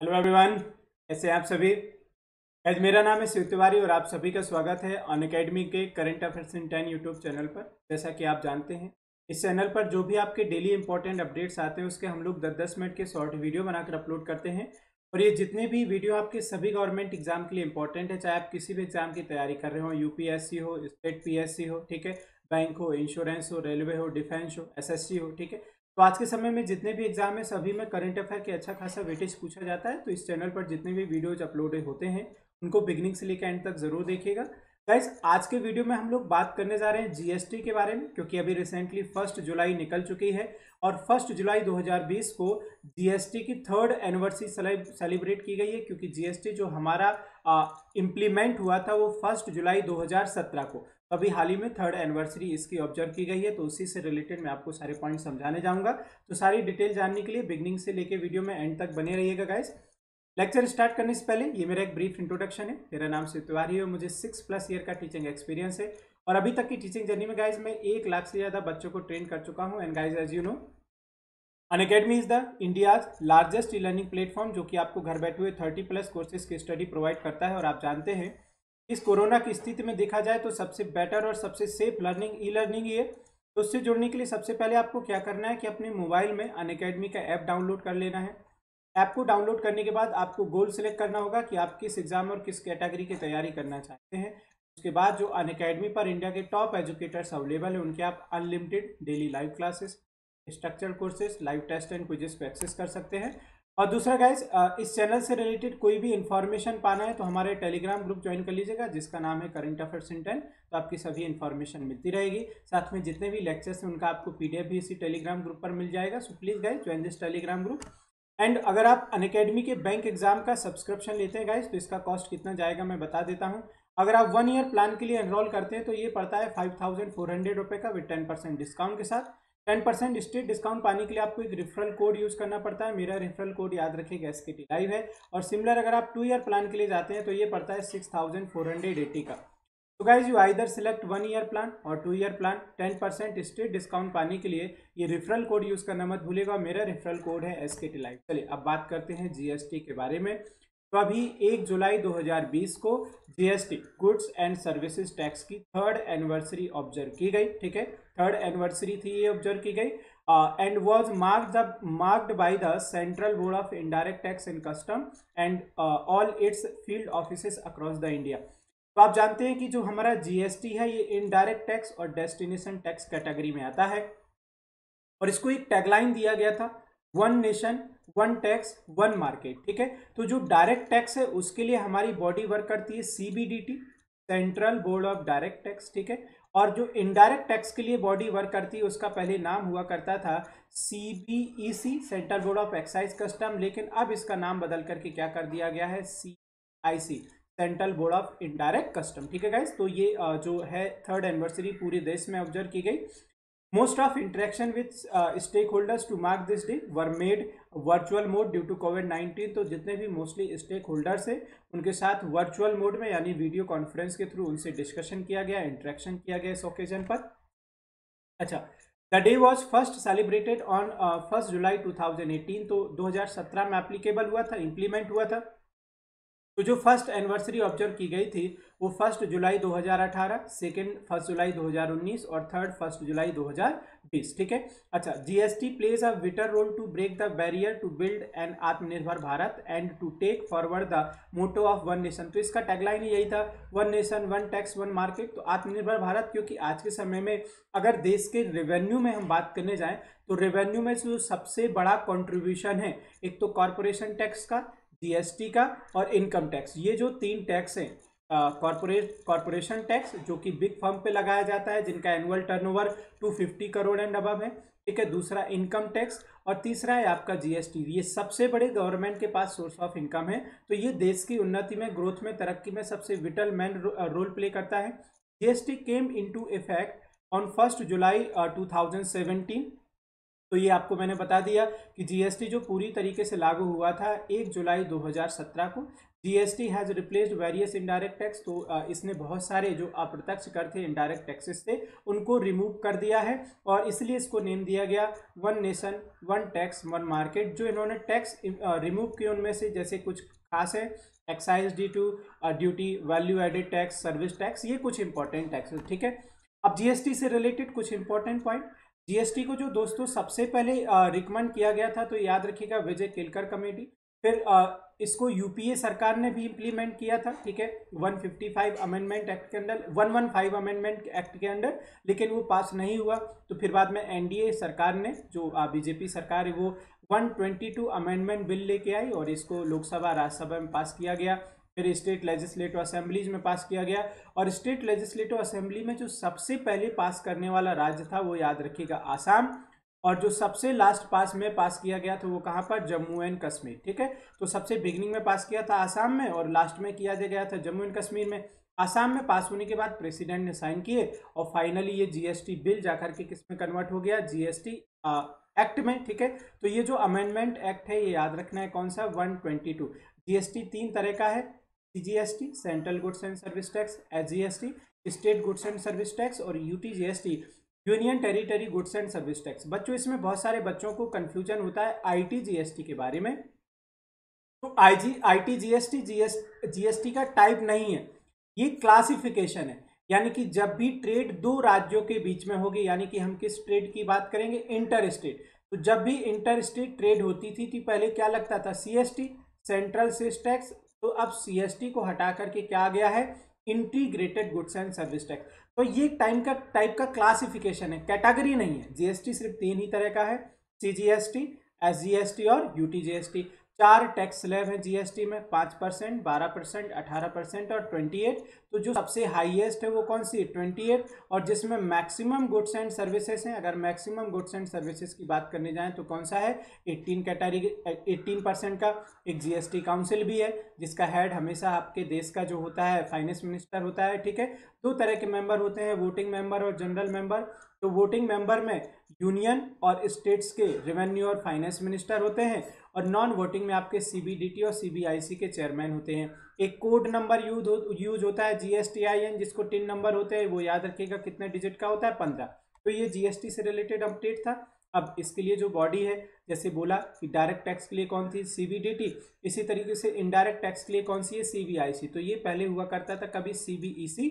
Hello everyone, कैसे हैं आप सभी। आज मेरा नाम है शिव तिवारी और आप सभी का स्वागत है अनअकैडमी के current affairs in 10 YouTube channel पर। जैसा कि आप जानते हैं, इस चैनल पर जो भी आपके डेली इंपॉर्टेंट अपडेट्स आते हैं उसके हम लोग 10-10 मिनट के शॉर्ट वीडियो बनाकर अपलोड करते हैं। और ये जितने भी वीडियो आपके सभी गवर्नमेंट एग्जाम के लिए इंपॉर्टेंट है, चाहे आप किसी भी एग्जाम की तैयारी कर रहे हो, यूपीएससी हो, स्टेट पीएससी हो, ठीक है, बैंक हो, इंश्योरेंस हो, रेलवे हो, डिफेंस हो, एसएससी हो, ठीक है। तो आज के समय में जितने भी एग्जाम है सभी में करंट अफेयर के अच्छा खासा वेटेज पूछा जाता है। तो इस चैनल पर जितने भी वीडियोज अपलोड होते हैं उनको बिगिनिंग से लेकर एंड तक जरूर देखिएगा। गाइस, आज के वीडियो में हम लोग बात करने जा रहे हैं जीएसटी के बारे में, क्योंकि अभी रिसेंटली 1 जुलाई निकल चुकी है और 1 जुलाई 2020 को जीएसटी की 3rd एनिवर्सरी सेलिब्रेट की गई है। क्योंकि जीएसटी जो हमारा इम्प्लीमेंट हुआ था वो 1 जुलाई 2017 को, अभी हाल ही में 3rd एनिवर्सरी इसकी ऑब्जर्व की गई है। तो उसी से रिलेटेड मैं आपको सारे पॉइंट समझाने जाऊंगा। तो सारी डिटेल जानने के लिए बिगनिंग से लेके वीडियो में एंड तक बने रहिएगा गाइस। लेक्चर स्टार्ट करने से पहले ये मेरा एक ब्रीफ इंट्रोडक्शन है। मेरा नाम शिव तिवारी है, मुझे 6+ ईयर का टीचिंग एक्सपीरियंस है और अभी तक की टीचिंग जर्नी में गाइज मैं 1 लाख से ज़्यादा बच्चों को ट्रेन कर चुका हूँ। And guys, as you know, Unacademy is the India's largest e learning platform, जो कि आपको घर बैठे हुए 30+ कोर्सेज की स्टडी प्रोवाइड करता है। और आप जानते हैं इस कोरोना की स्थिति में देखा जाए तो सबसे बेटर और सबसे सेफ लर्निंग ई लर्निंग ही है। तो उससे जुड़ने के लिए सबसे पहले आपको क्या करना है कि अपने मोबाइल में अनअकैडमी का ऐप डाउनलोड कर लेना है। ऐप को डाउनलोड करने के बाद आपको गोल सेलेक्ट करना होगा कि आप किस एग्जाम और किस कैटेगरी की तैयारी करना चाहते हैं। उसके बाद जो अनअकैडमी पर इंडिया के टॉप एजुकेटर्स अवेलेबल है उनके आप unlimited daily live classes, structured courses, live test and quizzes को एक्सेस कर सकते हैं। और दूसरा गाइज, इस चैनल से रिलेटेड कोई भी इन्फॉर्मेशन पाना है तो हमारे टेलीग्राम ग्रुप ज्वाइन कर लीजिएगा, जिसका नाम है करंट अफेयर्स इन 10। तो आपकी सभी इन्फॉर्मेशन मिलती रहेगी। साथ में जितने भी लेक्चर्स हैं उनका आपको पीडीएफ भी इसी टेलीग्राम ग्रुप पर मिल जाएगा। So please guys join this Telegram group. And अगर आप अनअकैडमी के बैंक एग्जाम का सब्सक्रिप्शन लेते हैं गाइज तो इसका कॉस्ट कितना जाएगा मैं बता देता हूँ। अगर आप 1 ईयर प्लान के लिए एनरोल करते हैं तो ये पड़ता है 5400 रुपये का विद 10% डिस्काउंट के साथ। 10% स्टेट डिस्काउंट पाने के लिए आपको एक रेफरल कोड यूज करना पड़ता है। मेरा रेफरल कोड याद रखिएगा, SKT लाइव है। और सिमिलर अगर आप 2 ईयर प्लान के लिए जाते हैं तो ये पड़ता है 6480 का। तो guys, you either select 1 year plan और 2 ईयर प्लान। 10% स्टेट डिस्काउंट पाने के लिए ये रेफरल कोड यूज करना मत भूलिएगा। मेरा रेफरल कोड है SKT लाइव। चलिए अब बात करते हैं जीएसटी के बारे में। तो अभी 1 जुलाई 2020 को GST goods and services tax की 3rd एनिवर्सरी ऑब्जर्व की गई, ठीक है। 3rd एनिवर्सरी थी ये, ऑब्जर्व की गई and was marked by the central board of indirect tax and custom and all it's field offices across the India. तो आप जानते हैं कि जो हमारा जीएसटी है ये इनडायरेक्ट टैक्स और डेस्टिनेशन टैक्स कैटेगरी में आता है और इसको एक टैगलाइन दिया गया था, 1 नेशन 1 टैक्स 1 मार्केट, ठीक है। तो जो डायरेक्ट टैक्स है उसके लिए हमारी बॉडी वर्क करती है CBDT, central board of direct tax, ठीक है। और जो इनडायरेक्ट टैक्स के लिए बॉडी वर्क करती है उसका पहले नाम हुआ करता था CBEC, central board of excise custom, लेकिन अब इसका नाम बदल करके क्या कर दिया गया है, CIC, central board of indirect custom, ठीक है गाइस। तो ये जो है 3rd एनिवर्सरी पूरे देश में ऑब्जर्व की गई। Most of interaction with stakeholders to mark this day were made virtual mode due to कोविड-19। तो जितने भी मोस्टली स्टेक होल्डर्स हैं उनके साथ वर्चुअल मोड में यानी वीडियो कॉन्फ्रेंस के थ्रू उनसे डिस्कशन किया गया, इंटरेक्शन किया गया इस ओकेजन पर। अच्छा, the day was first celebrated on 1 जुलाई 2018। तो 2017 में एप्लीकेबल हुआ था, इम्प्लीमेंट हुआ था। तो जो फर्स्ट एनिवर्सरी ऑब्जर्व की गई थी वो 1 जुलाई 2018, सेकेंड 1 जुलाई 2019 और थर्ड 1 जुलाई 2020, ठीक है। अच्छा, GST plays a vital role to break the barrier to build an Atmanirbhar Bharat and to take forward the motto of 1 nation. तो इसका टैगलाइन यही था, 1 नेशन 1 टैक्स 1 मार्केट। तो आत्मनिर्भर भारत, क्योंकि आज के समय में अगर देश के रेवेन्यू में हम बात करने जाएं तो रेवेन्यू में जो सबसे बड़ा कॉन्ट्रीब्यूशन है, एक तो कॉरपोरेशन टैक्स का, जीएसटी का और इनकम टैक्स। ये जो 3 टैक्स हैं, कॉरपोरेशन टैक्स जो कि बिग फर्म पे लगाया जाता है जिनका annual turnover 250 crore and above है, ठीक है। दूसरा इनकम टैक्स और तीसरा है आपका जीएसटी। ये सबसे बड़े गवर्नमेंट के पास सोर्स ऑफ इनकम है। तो ये देश की उन्नति में, ग्रोथ में, तरक्की में सबसे विटल मैन रोल प्ले करता है। GST came into effect on 1 जुलाई 2017। तो ये आपको मैंने बता दिया कि जीएसटी जो पूरी तरीके से लागू हुआ था 1 जुलाई 2017 को। GST has replaced various indirect tax, तो इसने बहुत सारे जो अप्रत्यक्ष कर थे इनडायरेक्ट टैक्सेस से उनको रिमूव कर दिया है, और इसलिए इसको नेम दिया गया one nation one tax one market. जो इन्होंने टैक्स रिमूव किए उनमें से जैसे कुछ खास है, excise duty, value added tax, service tax, ये कुछ इंपॉर्टेंट टैक्सेस, ठीक है। अब जीएसटी से रिलेटेड कुछ इंपॉर्टेंट पॉइंट। जीएसटी को जो दोस्तों सबसे पहले रिकमेंड किया गया था, तो याद रखिएगा विजय केलकर कमेटी। फिर इसको यूपीए सरकार ने भी इम्प्लीमेंट किया था, ठीक है, 155 अमेंडमेंट एक्ट के अंदर, 115 अमेंडमेंट एक्ट के अंडर, लेकिन वो पास नहीं हुआ। तो फिर बाद में एनडीए सरकार ने, जो बीजेपी सरकार है, वो 122 अमेंडमेंट बिल लेके आई और इसको लोकसभा राज्यसभा में पास किया गया। फिर स्टेट लेजिस्लेटिव असेंबलीज में पास किया गया, और स्टेट लेजिस्लेटिव असेंबली में जो सबसे पहले पास करने वाला राज्य था वो याद रखिएगा आसाम, और जो सबसे लास्ट पास किया गया था वो कहाँ पर, जम्मू एंड कश्मीर, ठीक है। तो सबसे बिगिनिंग में पास किया था आसाम में, और लास्ट में किया गया था जम्मू एंड कश्मीर में। आसाम में पास होने के बाद प्रेसिडेंट ने साइन किए, और फाइनली ये जीएसटी बिल जाकर के किस में कन्वर्ट हो गया, जीएसटी एक्ट में, ठीक है। तो ये जो अमेंडमेंट एक्ट है ये याद रखना है, कौन सा, 122। जीएसटी 3 तरह का है, CGST central goods and service tax, SGST state goods and service tax, और UTGST union territory goods and service tax. बच्चों इसमें बहुत सारे बच्चों को कंफ्यूजन होता है आईटीजीएसटी के बारे में। तो आईटीजीएसटी जीएसटी का टाइप नहीं है, ये क्लासिफिकेशन है। यानी कि जब भी ट्रेड दो राज्यों के बीच में होगी, यानी कि हम किस ट्रेड की बात करेंगे, इंटर स्टेट। तो जब भी इंटर स्टेट ट्रेड होती थी पहले क्या लगता था, सीएसटी सेंट्रल सेस टैक्स। तो अब सीएसटी को हटा करके क्या आ गया है, integrated goods and service tax. तो ये टाइप का क्लासिफिकेशन है, कैटेगरी नहीं है। जीएसटी सिर्फ 3 ही तरह का है, सीजीएसटी, एसजीएसटी और यूटीजीएसटी। 4 टैक्स स्लैब है जीएसटी में, 5%, 12%, 18% और 28। तो जो सबसे हाईएस्ट है वो कौन सी है, 28, और जिसमें मैक्सिमम गुड्स एंड सर्विसेज हैं। अगर मैक्सिमम गुड्स एंड सर्विसेज की बात करने जाएं तो कौन सा है, 18% का। एक जीएसटी काउंसिल भी है जिसका हेड हमेशा आपके देश का जो होता है फाइनेंस मिनिस्टर होता है, ठीक है। 2 तरह के मेंबर होते हैं, वोटिंग मेंबर और जनरल मेंबर। तो वोटिंग मेंबर में यूनियन और स्टेट्स के रेवेन्यू और फाइनेंस मिनिस्टर होते हैं, और नॉन वोटिंग में आपके सीबीडीटी और सीबीआईसी के चेयरमैन होते हैं। एक कोड नंबर यूज होता है जीएसटीआईएन, जिसको 3 नंबर होते हैं, वो याद रखिएगा कितने डिजिट का होता है, 15। तो ये जीएसटी से रिलेटेड अपडेट था। अब इसके लिए जो बॉडी है, जैसे बोला कि डायरेक्ट टैक्स के लिए कौन थी, सीबीडीटी, इसी तरीके से इनडायरेक्ट टैक्स के लिए कौन सी है, सीबीआईसी। तो ये पहले हुआ करता था कभी सीबीईसी,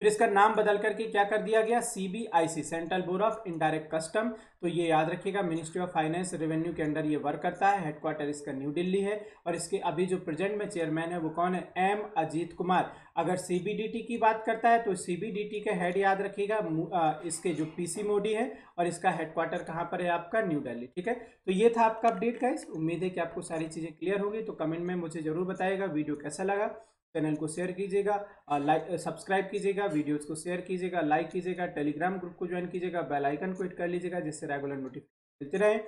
फिर इसका नाम बदल करके क्या कर दिया गया, CBIC, central board of indirect custom. तो ये याद रखिएगा मिनिस्ट्री ऑफ फाइनेंस रेवेन्यू के अंडर ये वर्क करता है। हेडक्वार्टर इसका न्यू दिल्ली है, और इसके अभी जो प्रेजेंट में चेयरमैन है वो कौन है, एम अजीत कुमार। अगर सीबीडीटी की बात करता है तो सीबीडीटी के हेड याद रखिएगा इसके जो पीसी मोदी है, और इसका हेडक्वार्टर कहाँ पर है आपका, न्यू दिल्ली, ठीक है। तो ये था आपका अपडेट गाइस, उम्मीद है कि आपको सारी चीज़ें क्लियर होगी। तो कमेंट में मुझे जरूर बताइएगा वीडियो कैसा लगा। चैनल को शेयर कीजिएगा, सब्सक्राइब कीजिएगा, वीडियोस को शेयर कीजिएगा, लाइक कीजिएगा, टेलीग्राम ग्रुप को ज्वाइन कीजिएगा, बेल आइकन को हिट कर लीजिएगा जिससे रेगुलर नोटिफिकेशन मिलते रहे।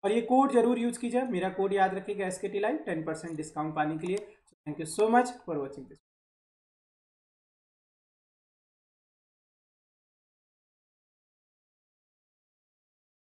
और ये कोड जरूर यूज कीजिए, मेरा कोड याद रखिएगा SKT Live, 10% डिस्काउंट पाने के लिए। Thank you so much for watching this.